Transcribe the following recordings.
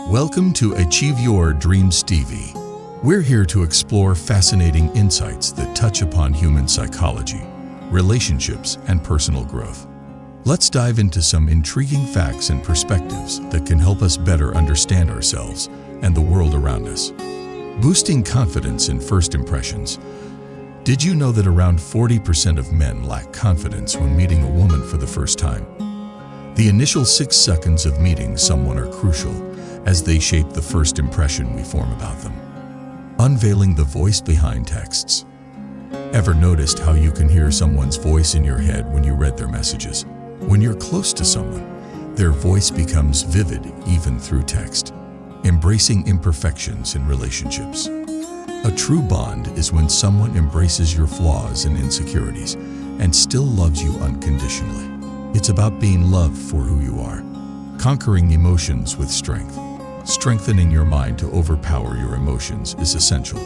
Welcome to Achieve Your Dreams TV. We're here to explore fascinating insights that touch upon human psychology, relationships, and personal growth. Let's dive into some intriguing facts and perspectives that can help us better understand ourselves and the world around us. Boosting confidence in first impressions. Did you know that around 40% of men lack confidence when meeting a woman for the first time? The initial 6 seconds of meeting someone are crucial, as they shape the first impression we form about them. Unveiling the voice behind texts. Ever noticed how you can hear someone's voice in your head when you read their messages? When you're close to someone, their voice becomes vivid even through text. Embracing imperfections in relationships. A true bond is when someone embraces your flaws and insecurities and still loves you unconditionally. It's about being loved for who you are. Conquering emotions with strength. Strengthening your mind to overpower your emotions is essential.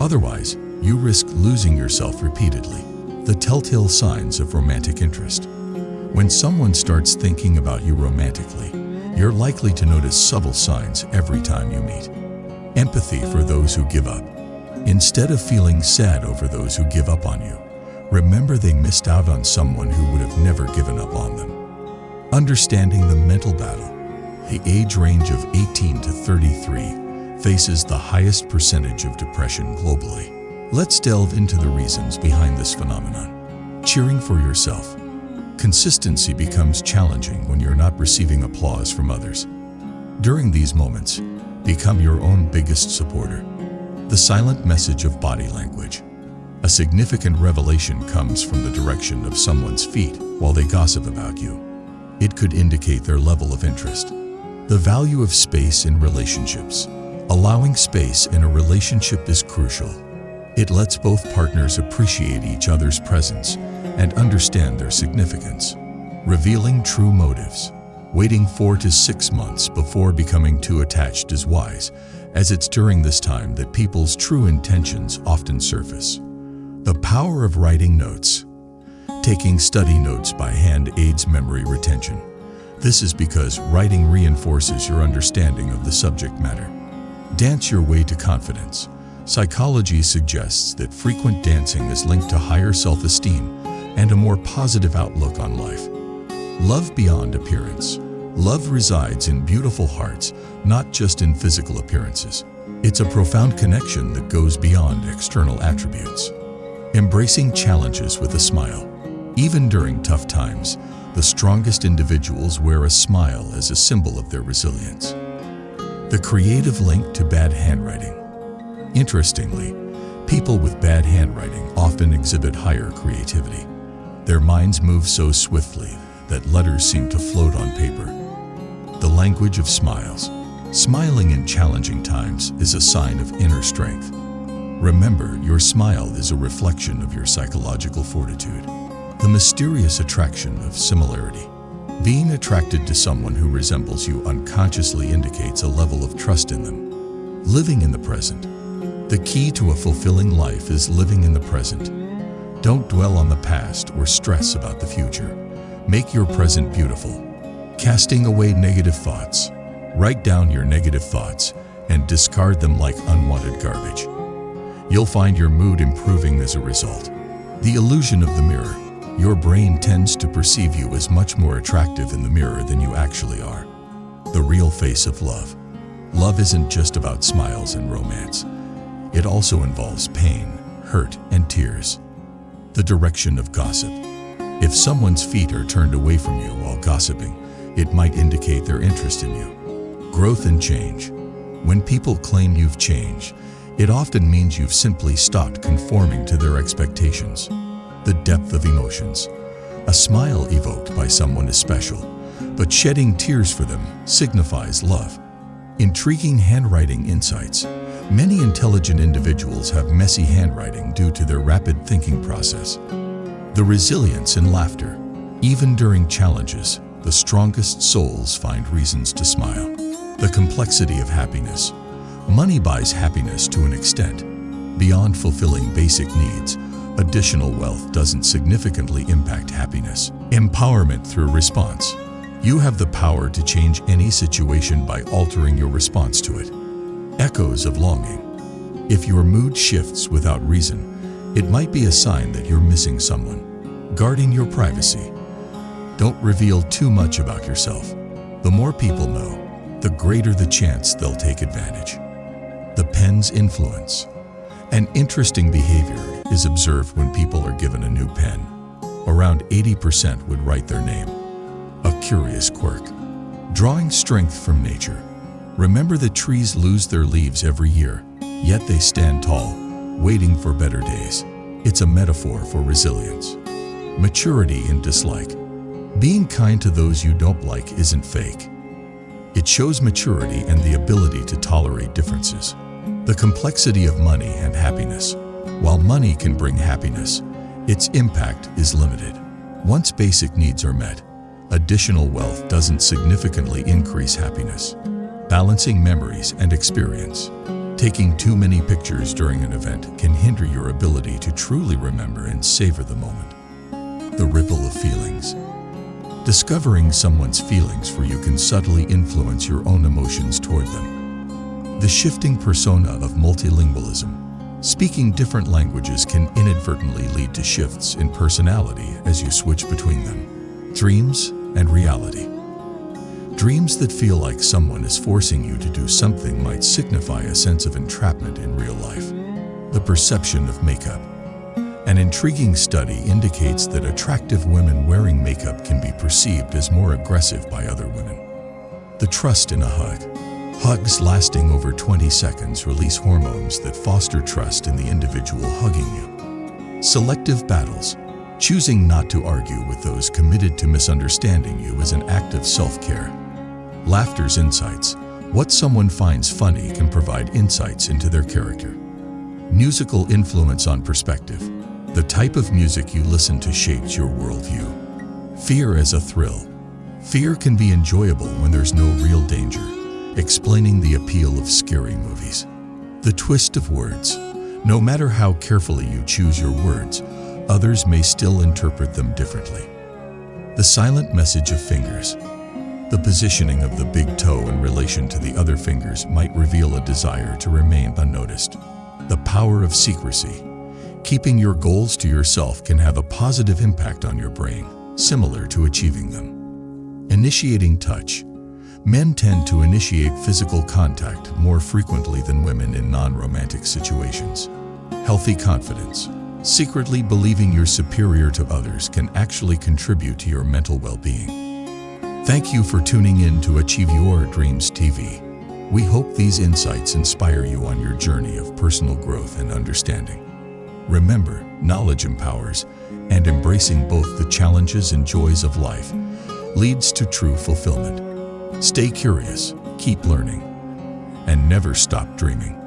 Otherwise, you risk losing yourself repeatedly. The telltale signs of romantic interest. When someone starts thinking about you romantically, you're likely to notice subtle signs every time you meet. Empathy for those who give up. Instead of feeling sad over those who give up on you, remember they missed out on someone who would have never given up on them. Understanding the mental battle. The age range of 18 to 33 faces the highest percentage of depression globally. Let's delve into the reasons behind this phenomenon. Cheering for yourself. Consistency becomes challenging when you're not receiving applause from others. During these moments, become your own biggest supporter. The silent message of body language. A significant revelation comes from the direction of someone's feet while they gossip about you. It could indicate their level of interest. The value of space in relationships. Allowing space in a relationship is crucial. It lets both partners appreciate each other's presence and understand their significance. Revealing true motives. Waiting 4 to 6 months before becoming too attached is wise, as it's during this time that people's true intentions often surface. The power of writing notes. Taking study notes by hand aids memory retention. This is because writing reinforces your understanding of the subject matter. Dance your way to confidence. Psychology suggests that frequent dancing is linked to higher self-esteem and a more positive outlook on life. Love beyond appearance. Love resides in beautiful hearts, not just in physical appearances. It's a profound connection that goes beyond external attributes. Embracing challenges with a smile. Even during tough times, the strongest individuals wear a smile as a symbol of their resilience. The creative link to bad handwriting. Interestingly, people with bad handwriting often exhibit higher creativity. Their minds move so swiftly that letters seem to float on paper. The language of smiles. Smiling in challenging times is a sign of inner strength. Remember, your smile is a reflection of your psychological fortitude. The mysterious attraction of similarity. Being attracted to someone who resembles you unconsciously indicates a level of trust in them. Living in the present. The key to a fulfilling life is living in the present. Don't dwell on the past or stress about the future. Make your present beautiful. Casting away negative thoughts. Write down your negative thoughts and discard them like unwanted garbage. You'll find your mood improving as a result. The illusion of the mirror. Your brain tends to perceive you as much more attractive in the mirror than you actually are. The real face of love. Love isn't just about smiles and romance. It also involves pain, hurt, and tears. The direction of gossip. If someone's feet are turned away from you while gossiping, it might indicate their interest in you. Growth and change. When people claim you've changed, it often means you've simply stopped conforming to their expectations. The depth of emotions. A smile evoked by someone is special, but shedding tears for them signifies love. Intriguing handwriting insights. Many intelligent individuals have messy handwriting due to their rapid thinking process. The resilience in laughter. Even during challenges, the strongest souls find reasons to smile. The complexity of happiness. Money buys happiness to an extent. Beyond fulfilling basic needs, additional wealth doesn't significantly impact happiness. Empowerment through response. You have the power to change any situation by altering your response to it. Echoes of longing. If your mood shifts without reason, it might be a sign that you're missing someone. Guarding your privacy. Don't reveal too much about yourself. The more people know, the greater the chance they'll take advantage. The pen's influence. An interesting behavior is observed when people are given a new pen. Around 80% would write their name. A curious quirk. Drawing strength from nature. Remember that trees lose their leaves every year, yet they stand tall, waiting for better days. It's a metaphor for resilience. Maturity in dislike. Being kind to those you don't like isn't fake. It shows maturity and the ability to tolerate differences. The complexity of money and happiness. While money can bring happiness, its impact is limited. Once basic needs are met, additional wealth doesn't significantly increase happiness. Balancing memories and experience. Taking too many pictures during an event can hinder your ability to truly remember and savor the moment. The ripple of feelings. Discovering someone's feelings for you can subtly influence your own emotions toward them. The shifting persona of multilingualism. Speaking different languages can inadvertently lead to shifts in personality as you switch between them. Dreams and reality. Dreams that feel like someone is forcing you to do something might signify a sense of entrapment in real life. The perception of makeup. An intriguing study indicates that attractive women wearing makeup can be perceived as more aggressive by other women. The trust in a hug. Hugs lasting over 20 seconds release hormones that foster trust in the individual hugging you. Selective battles. Choosing not to argue with those committed to misunderstanding you is an act of self-care. Laughter's insights. What someone finds funny can provide insights into their character. Musical influence on perspective. The type of music you listen to shapes your worldview. Fear as a thrill. Fear can be enjoyable when there's no real danger, explaining the appeal of scary movies. The twist of words. No matter how carefully you choose your words, others may still interpret them differently. The silent message of fingers. The positioning of the big toe in relation to the other fingers might reveal a desire to remain unnoticed. The power of secrecy. Keeping your goals to yourself can have a positive impact on your brain, similar to achieving them. Initiating touch. Men tend to initiate physical contact more frequently than women in non-romantic situations. Healthy confidence. Secretly believing you're superior to others can actually contribute to your mental well-being. Thank you for tuning in to Achieve Your Dreams TV. We hope these insights inspire you on your journey of personal growth and understanding. Remember, knowledge empowers, and embracing both the challenges and joys of life leads to true fulfillment. Stay curious, keep learning, and never stop dreaming.